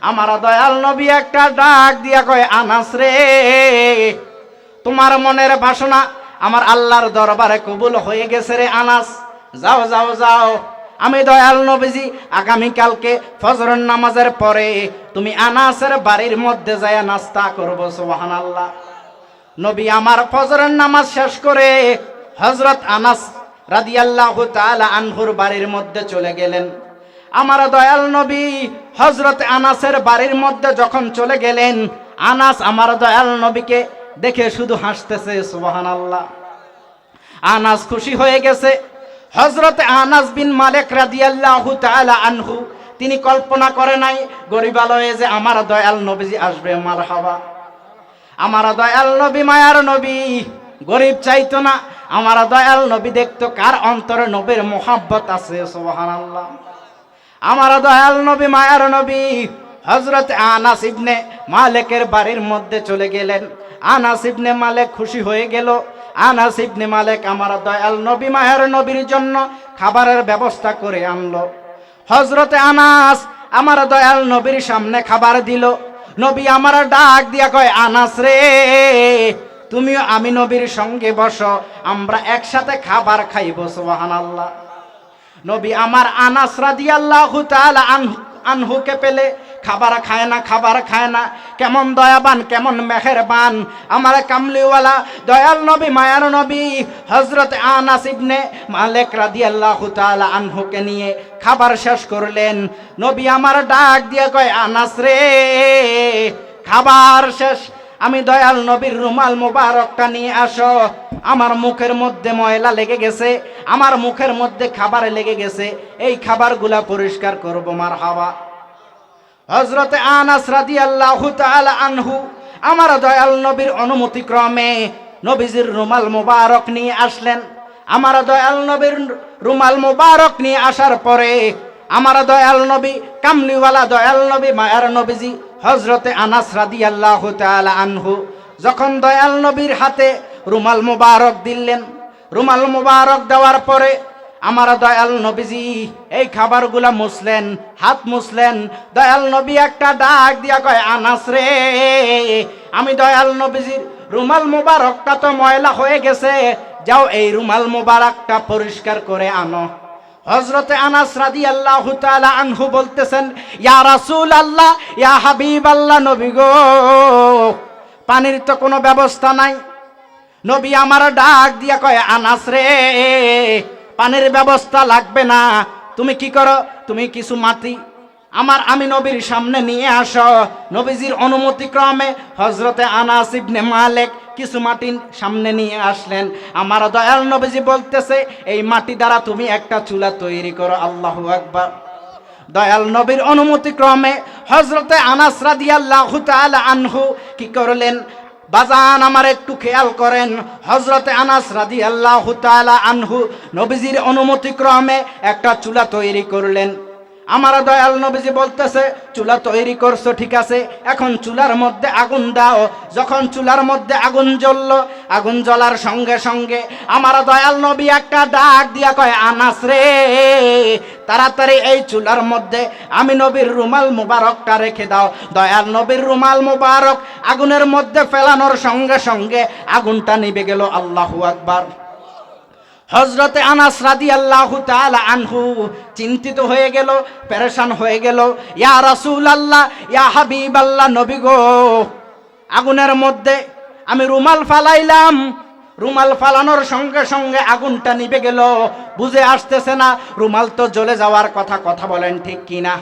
আমার দয়াল নবী একটা ডাক দিয়া কয়, আনাস রে, তোমার মনের বাসনা আমার আল্লাহর দরবারে কবুল হয়ে গেছে রে আনাস, যাও যাও যাও। আমি দয়াল নবীজি আগামীকালকে ফজরের নামাজের পরে তুমি আনাসের বাড়ির মধ্যে যায় নাস্তা করবো। সুবহানাল্লাহ। নবী আমার ফজরের নামাজ শেষ করে হযরত আনাস রাদিয়াল্লাহু তাআলা আনহুর বাড়ির মধ্যে চলে গেলেন। আমার দয়াল নবী হযরত আনাসের বাড়ির মধ্যে যখন চলে গেলেন, আনাস আমার দয়াল নবীকে দেখে শুধু হাসতেছে। সুবহানাল্লাহ। আনাস খুশি হয়ে গেছে। হযরত আনাস বিন মালিক রাদিয়াল্লাহু তাআলা আনহু তিনি কল্পনা করে নাই গরিবালয়ে যে আমার দয়াল নবীজি আসবে। মারহাবা। আমার দয়াল নবী মায়ার নবী, গরিব চাইতো না। আমার দয়াল নবী দেখতো কার অন্তরে নবীর মোহাব্বত আছে। সুবহানাল্লাহ। আমার দয়াল নবী মায়ার নবী হযরত আনাস ইবনে মালিকের বাড়ির মধ্যে চলে গেলেন। আনাস ইবনে মালিক খুশি হয়ে গেল। আনাস ইবনে মালিক আমার দয়াল নবী মায়ার নবীর জন্য খাবারের ব্যবস্থা করে আনলো। হযরত আনাস আমার দয়াল নবীর সামনে খাবার দিল। নবী আমার ডাক দিয়া কয়, আনাস রে, তুমিও আমি নবীর সঙ্গে বসো, আমরা একসাথে খাবার খাইব। সুবহানাল্লাহ। নবী আমার আনাস রাদিয়াল্লাহু তাআলা আনহুকে পেলে খাবার খায় না, খাবার খায় না। কেমন দয়াবান, কেমন মেহেরবান আমার কামলিওয়ালা দয়াল নবী মায়ার নবী হযরত আনাস ইবনে মালিক রাদিয়াল্লাহু তাআলা আনহুকে নিয়ে খাবার শেষ করলেন। নবী আমার ডাক দিয়ে কয়, আনাস রে, খাবার শেষ, আমি দয়াল নবীর রুমাল মোবারকটা নিয়ে আসো। আমার মুখের মধ্যে ময়লা লেগে গেছে, আমার মুখের মধ্যে খাবার লেগে গেছে, এই খাবারগুলা পরিষ্কার করব। মারহাবা। হযরতে আনাস রাদিয়াল্লাহু তাআলা আনহু আমার দয়াল নবীর অনুমতি ক্রমে নবীজির রুমাল মোবারক নিয়ে আসলেন। আমার দয়াল নবীর রুমাল মোবারক নিয়ে আসার পরে আমার দয়াল নবী কামলিওয়ালা দয়াল নবী মায়ার নবীজি হযরতে আনাস রাদিয়াল্লাহু তাআলা আনহু যখন দয়াল নবীর হাতে রুমাল মোবারক দিলেন, রুমাল মোবারক দেওয়ার পরে আমার দয়াল নবীজি এই খাবারগুলা মুছলেন, হাত মুছলেন। দয়াল নবী একটা ডাক দিয়া কয়, আনাস রে, আমি দয়াল নবীজির রুমাল মোবারকটা তো ময়লা হয়ে গেছে, যাও এই রুমাল মোবারকটা পরিষ্কার করে আনো। হযরতে আনাস রাদিয়াল্লাহু তাআলা আনহু বলতেছেন, ইয়া রাসূলুল্লাহ, ইয়া হাবিবাল্লাহ, নবী গো, পানির তো কোনো ব্যবস্থা নাই। নবী আমার ডাক দিয়া কয়, আনাস রে, পানির ব্যবস্থা লাগবে না, তুমি কি করো, তুমি কিছু মাটি আমি নবীর সামনে নিয়ে আসো। নবীজির অনুমতি ক্রমে হযরতে আনাস ইবনে মালিক কিছু মাটি সামনে নিয়ে আসলেন। আমার দয়াল নবীজি বলতেছে, এই মাটি দ্বারা তুমি একটা চুলা তৈরি করো। আল্লাহু আকবার। দয়াল নবীর অনুমতি ক্রমে হযরতে আনাস রাদিয়াল্লাহু তাআলা আনহু কি করলেন, বাজান আমার একটু খেয়াল করেন। হযরতে আনাস রাদিয়াল্লাহু তাআলা আনহু নবীজির অনুমতি ক্রমে একটা চুলা তৈরি করলেন। আমার দয়াল নবীজি বলতেছে, চুলা তৈরি করছো ঠিক আছে, এখন চুলার মধ্যে আগুন দাও। যখন চুলার মধ্যে আগুন জ্বললো, আগুন জ্বলার সঙ্গে সঙ্গে আমার দয়াল নবী একটা ডাক দিয়া কয়, আনাস রে, তাড়াতাড়ি এই চুলার মধ্যে আমি নবীর রুমাল মুবারকটা রেখে দাও। দয়াল নবীর রুমাল মুবারক আগুনের মধ্যে ফেলানোর সঙ্গে সঙ্গে আগুনটা নিভে গেল। আল্লাহু আকবার। হযরতে আনাস রাদিয়াল্লাহু তাআলা আনহু চিন্তিত হয়ে গেল, পেরেশান হয়ে গেল। ইয়া রাসূলুল্লাহ, ইয়া হাবিবাল্লাহ, নবী গো, আগুনের মধ্যে আমি রুমাল ফালাইলাম, রুমাল ফালানোর সঙ্গে সঙ্গে আগুনটা নিভে গেল, বুঝে আসতেছে না রুমাল তো জ্বলে যাওয়ার কথা। কথা বলেন ঠিক কিনা?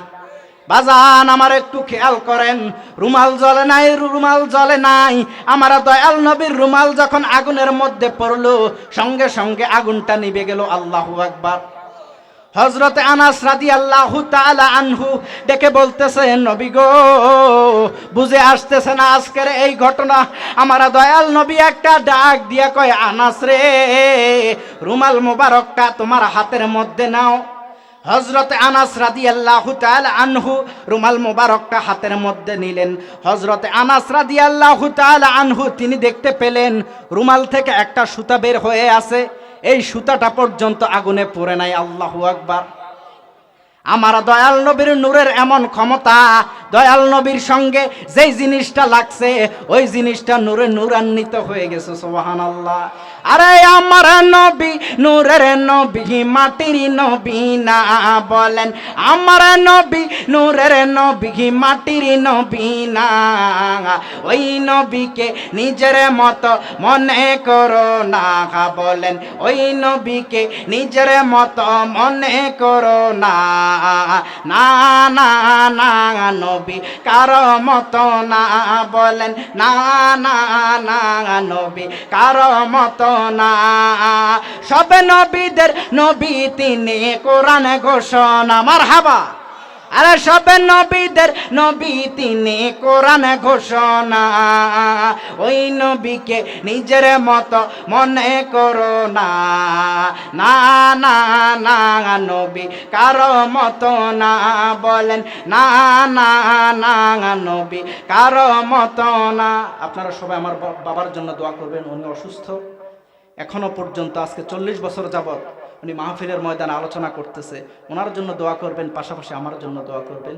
বাজান আমার একটু খেয়াল করেন, রুমাল জ্বলে নাই, রুমাল জ্বলে নাই। আমার দয়াল নবীর রুমাল যখন আগুনের মধ্যে পড়লো, সঙ্গে সঙ্গে আগুনটা নিভে গেল। আল্লাহু আকবার। হযরতে আনাস রাদিয়াল্লাহু তাআলা আনহু ডেকে বলতেছে, নবী গো, বুঝে আসতেছে না আজকের এই ঘটনা। আমার দয়াল নবী একটা ডাক দিয়া কয়, আনাস রে, রুমাল মোবারকটা তোমার হাতের মধ্যে নাও। হযরতে আনাস রাদিয়াল্লাহু তাআলা আনহু রুমাল মোবারকটা হাতের মধ্যে নিলেন। হযরতে আনাস রাদিয়াল্লাহু তাআলা আনহু তিনি দেখতে পেলেন রুমাল থেকে একটা সুতা বের হয়ে আছে, এই সুতাটা পর্যন্ত আগুনে পড়ে নাই। আল্লাহু আকবার। আমার দয়াল নবীর নূরের এমন ক্ষমতা, দয়াল নবীর সঙ্গে যেই জিনিসটা লাগছে ওই জিনিসটা নূরে নূরান্বিত হয়ে গেছে। সুবহানাল্লাহ। আরে আমার নবী নূরের নবী, মাটির নবী না বলেন, আমার নবী নূরের নবী, মাটির নবী না। ওই নবীকে নিজের মতো মনে করো না, বলেন ওই নবীকে নিজের মতো মনে করো না। না না না, নবী কারো মতো না, বলেন না না না, নবী কারো মতো না। সব নবীদের নবী তিনি, কোরআন ঘোষণা। মারহাবা। আরে সব নবীদের নবী তিনি, কোরআন ঘোষণা। ওই নবীকে নিজের মতো মনে করো না। না না না, নবী কারো মতো না, বলেন না না না, নবী কারো মতো না। আপনারা সবাই আমার বাবার জন্য দোয়া করবেন, উনি অসুস্থ এখনো পর্যন্ত, আজকে 40 বছর যাবত উনি মাহফিলের ময়দানে আলোচনা করতেছে। ওনার জন্য দোয়া করবেন, পাশাপাশি আমার জন্য দোয়া করবেন।